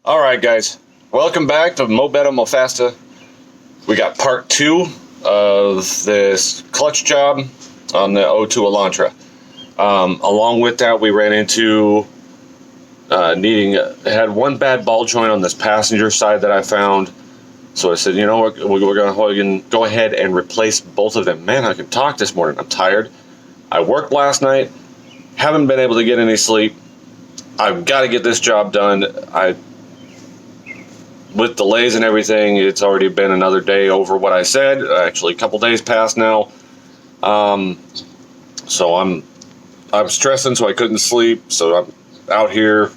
All right, guys, welcome back to mobettamofastta. We got part 2 of this clutch job on the O2 Elantra. Along with that, we ran into had one bad ball joint on this passenger side that I found. So I said, you know, we're going to go ahead and replace both of them. Man, I can talk this morning. I'm tired. I worked last night. Haven't been able to get any sleep. I've got to get this job done. With delays and everything, it's already been another day over what I said. Actually, a couple days past now. So I'm stressing, so I couldn't sleep. So I'm out here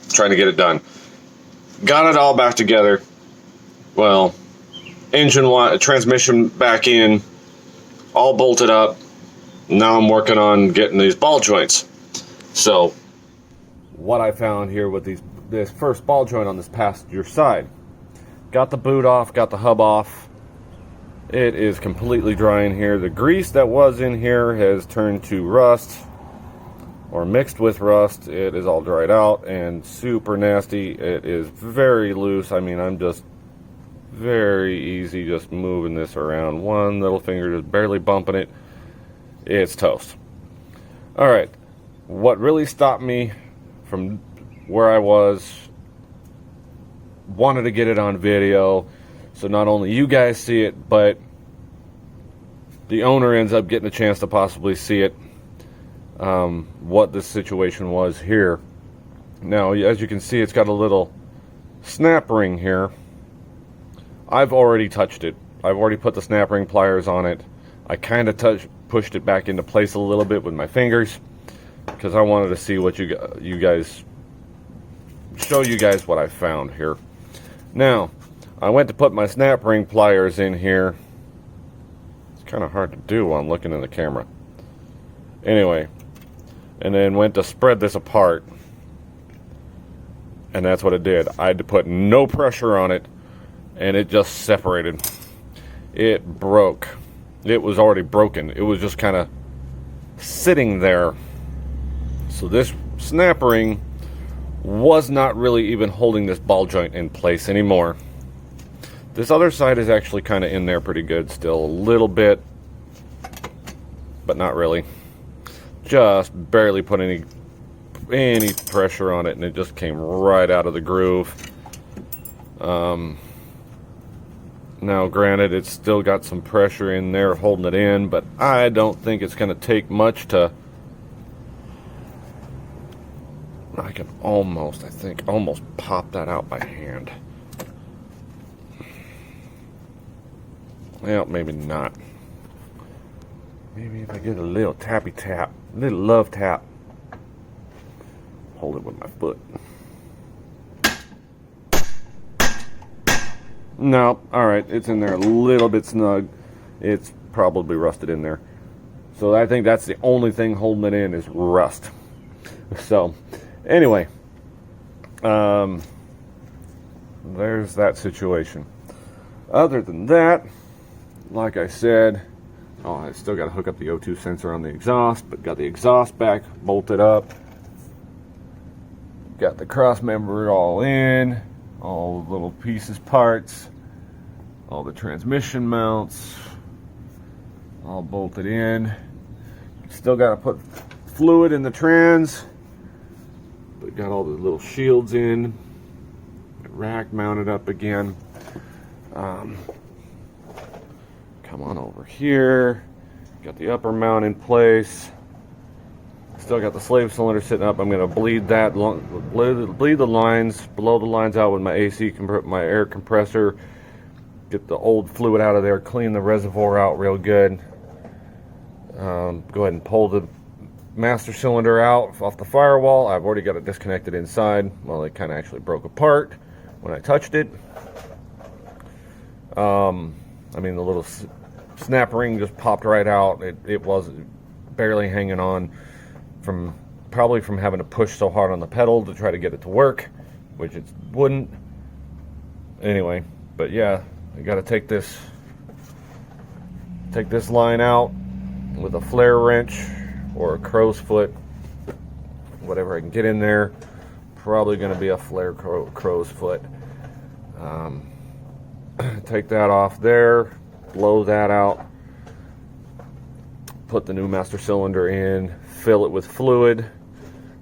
trying to get it done. Got it all back together. Well, transmission back in, all bolted up. Now I'm working on getting these ball joints. So what I found here with this first ball joint on this passenger side, got the boot off, got the hub off. It is completely dry in here. The grease that was in here has turned to rust, or mixed with rust. It is all dried out and super nasty. It is very loose. I mean, I'm just very easy just moving this around. One little finger just barely bumping it. It's toast. All right, what really stopped me from where I wanted to get it on video, so not only you guys see it, but the owner ends up getting a chance to possibly see it, what the situation was here. Now, as you can see, it's got a little snap ring here. I've already touched it. I've already put the snap ring pliers on it. I kind of pushed it back into place a little bit with my fingers because I wanted to see what show you guys what I found here. Now, I went to put my snap ring pliers in here. It's kind of hard to do while I'm looking in the camera. Anyway, and then went to spread this apart, and that's what it did. I had to put no pressure on it, and it just separated. It broke. It was already broken. It was just kind of sitting there. So this snap ring was not really even holding this ball joint in place anymore. This other side is actually kind of in there pretty good still, a little bit, but not really. Just barely put any pressure on it, and it just came right out of the groove. Now granted, it's still got some pressure in there holding it in, but I don't think it's going to take much to, I can almost pop that out by hand. Well, maybe not. Maybe if I get a little tappy tap, a little love tap. Hold it with my foot. No, alright, it's in there a little bit snug. It's probably rusted in there. So I think that's the only thing holding it in is rust. So, anyway, there's that situation. Other than that, like I said, I still got to hook up the O2 sensor on the exhaust, but got the exhaust back bolted up. Got the cross member all in, all the little pieces, parts, all the transmission mounts, all bolted in. Still got to put fluid in the trans, but got all the little shields in, rack mounted up again. Come on over here. Got the upper mount in place. Still got the slave cylinder sitting up. I'm going to bleed the lines, blow the lines out with my my air compressor. Get the old fluid out of there. Clean the reservoir out real good. Go ahead and pull the master cylinder out off the firewall. I've already got it disconnected inside. Well, it kind of actually broke apart when I touched it. I mean, the little snap ring just popped right out. It was barely hanging on probably from having to push so hard on the pedal to try to get it to work, which it wouldn't. Anyway, but yeah, I got to take this line out with a flare wrench or a crow's foot, whatever I can get in there, probably going to be a flare crow's foot. Take that off there, blow that out, put the new master cylinder in, fill it with fluid,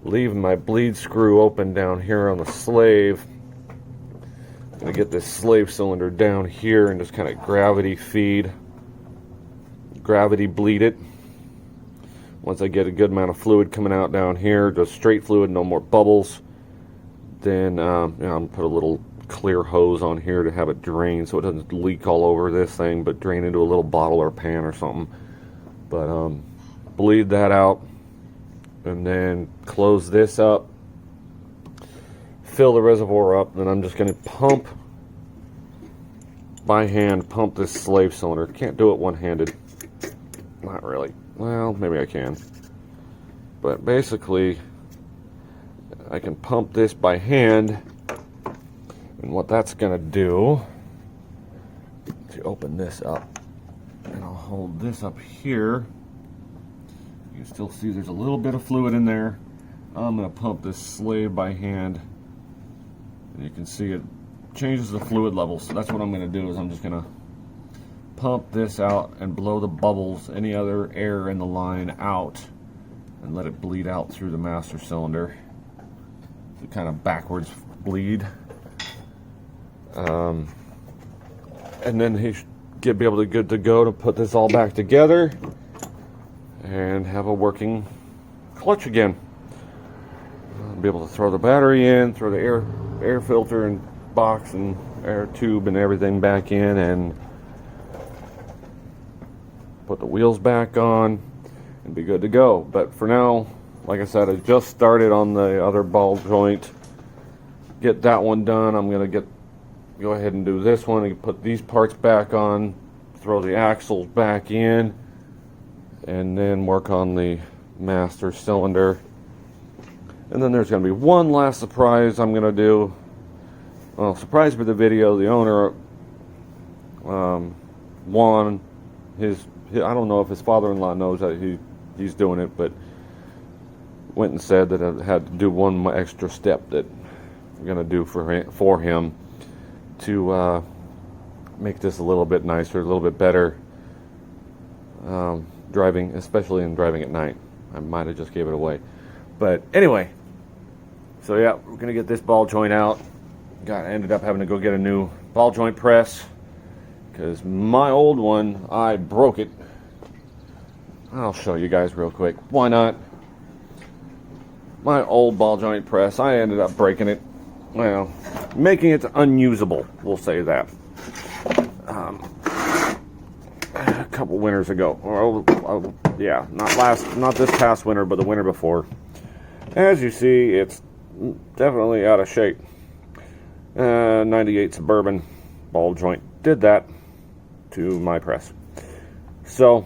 leave my bleed screw open down here on the slave. I'm going to get this slave cylinder down here and just kind of gravity bleed it. Once I get a good amount of fluid coming out down here, just straight fluid, no more bubbles, then I'm going to put a little clear hose on here to have it drain so it doesn't leak all over this thing, but drain into a little bottle or pan or something. But bleed that out and then close this up, fill the reservoir up, and I'm just going to pump by hand, pump this slave cylinder. Can't do it one-handed. Not really. Well, maybe I can. But basically, I can pump this by hand, and what that's going to do, to open this up, and I'll hold this up here. You can still see there's a little bit of fluid in there. I'm going to pump this slave by hand, and you can see it changes the fluid level. So that's what I'm going to do, is I'm just going to pump this out and blow the bubbles, any other air in the line out, and let it bleed out through the master cylinder. It's a kind of backwards bleed. And then he should be able to good to go to put this all back together and have a working clutch again. Be able to throw the battery in, throw the air filter and box and air tube and everything back in, and put the wheels back on and be good to go. But for now, like I said, I just started on the other ball joint. Get that one done. I'm going to go ahead and do this one and put these parts back on, throw the axles back in, and then work on the master cylinder. And then there's going to be one last surprise I'm going to do. Well, surprise for the video. The owner, Juan, I don't know if his father-in-law knows that he's doing it, but went and said that I had to do one extra step that I'm going to do for him to make this a little bit nicer, a little bit better driving, especially in driving at night. I might have just gave it away. But anyway, so yeah, we're going to get this ball joint out. Ended up having to go get a new ball joint press because my old one, I broke it. I'll show you guys real quick. Why not? My old ball joint press, I ended up breaking it. Well, making it unusable, we'll say that. A couple winters ago. Yeah, not this past winter, but the winter before. As you see, it's definitely out of shape. 98 Suburban ball joint did that to my press. So,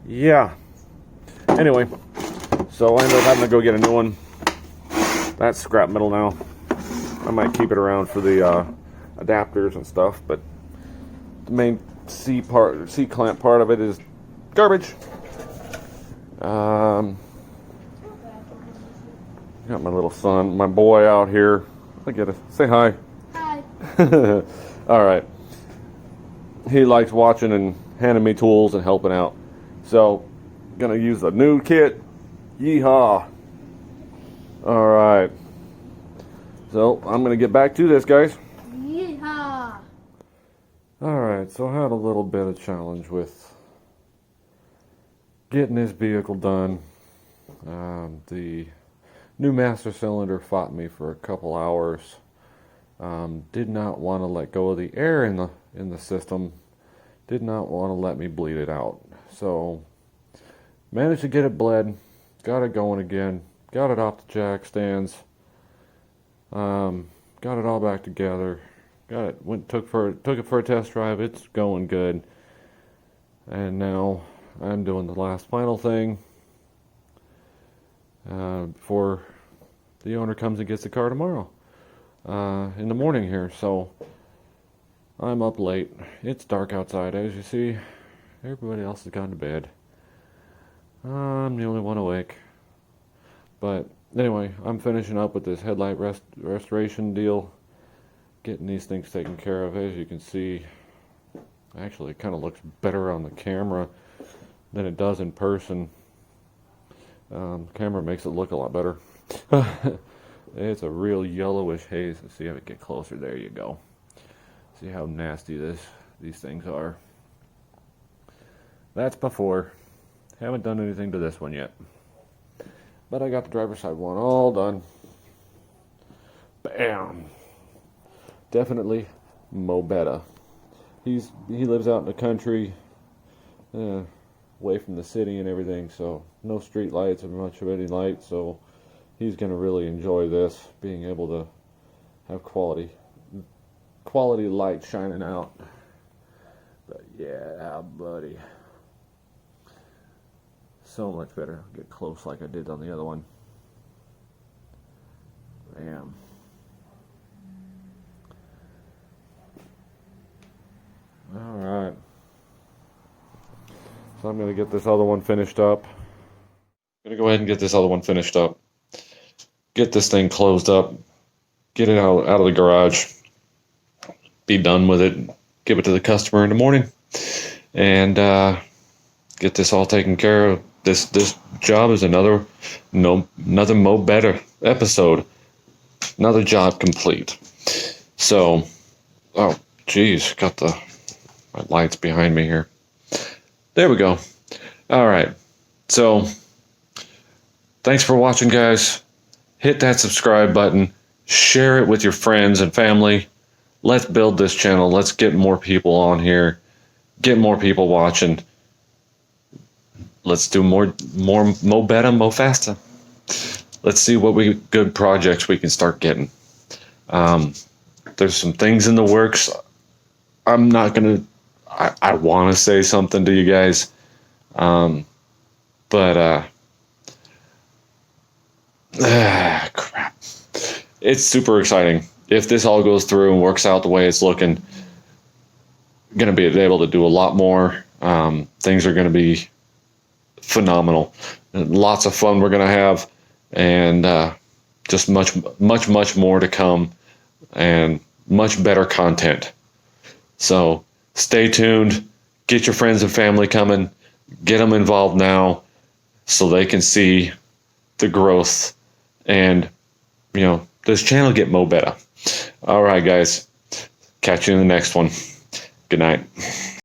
yeah. Anyway, so I ended up having to go get a new one. That's scrap metal now. I might keep it around for the adapters and stuff, but the main C clamp part of it is garbage. Got my little son, my boy out here. Look at it. Say hi. Hi. All right. He likes watching and handing me tools and helping out. So, gonna use the new kit. Yeehaw. All right. So, I'm gonna get back to this, guys. Yeehaw. All right. So, I had a little bit of challenge with getting this vehicle done. The new master cylinder fought me for a couple hours. Did not want to let go of the air in the system. Did not want to let me bleed it out. So managed to get it bled. Got it going again. Got it off the jack stands. Got it all back together. Got it. Took it for a test drive. It's going good. And now I'm doing the last final thing. Before the owner comes and gets the car tomorrow in the morning here. So I'm up late. It's dark outside, as you see. Everybody else has gone to bed. I'm the only one awake. But Anyway, I'm finishing up with this headlight restoration deal, getting these things taken care of. As you can see, actually it kind of looks better on the camera than it does in person. Camera makes it look a lot better. It's a real yellowish haze. Let's see if it get closer. There you go. See how nasty these things are. That's before. Haven't done anything to this one yet. But I got the driver's side one all done. Bam. Definitely Mobetta. He lives out in the country, away from the city and everything, so no street lights or much of any light, so he's going to really enjoy this, being able to have quality light shining out. But yeah, buddy. So much better. Get close like I did on the other one. Bam. Alright. So I'm going to get this other one finished up. I'm going to go ahead and get this other one finished up. Get this thing closed up. Get it out of the garage. Be done with it. Give it to the customer in the morning. And get this all taken care of. This job is another Mobetta episode. Another job complete. So, oh geez, got my lights behind me here. There we go. All right. So, thanks for watching, guys. Hit that subscribe button. Share it with your friends and family. Let's build this channel. Let's get more people on here. Get more people watching. Let's do more mobettamofastta. Let's see what good projects we can start getting. There's some things in the works. I'm not gonna. I want to say something to you guys, but crap. It's super exciting. If this all goes through and works out the way it's looking, gonna be able to do a lot more. Things are gonna be phenomenal. Lots of fun we're gonna have, and just much more to come, and much better content. So stay tuned. Get your friends and family coming. Get them involved now, so they can see the growth and this channel get Mobetta. All right, guys. Catch you in the next one. Good night.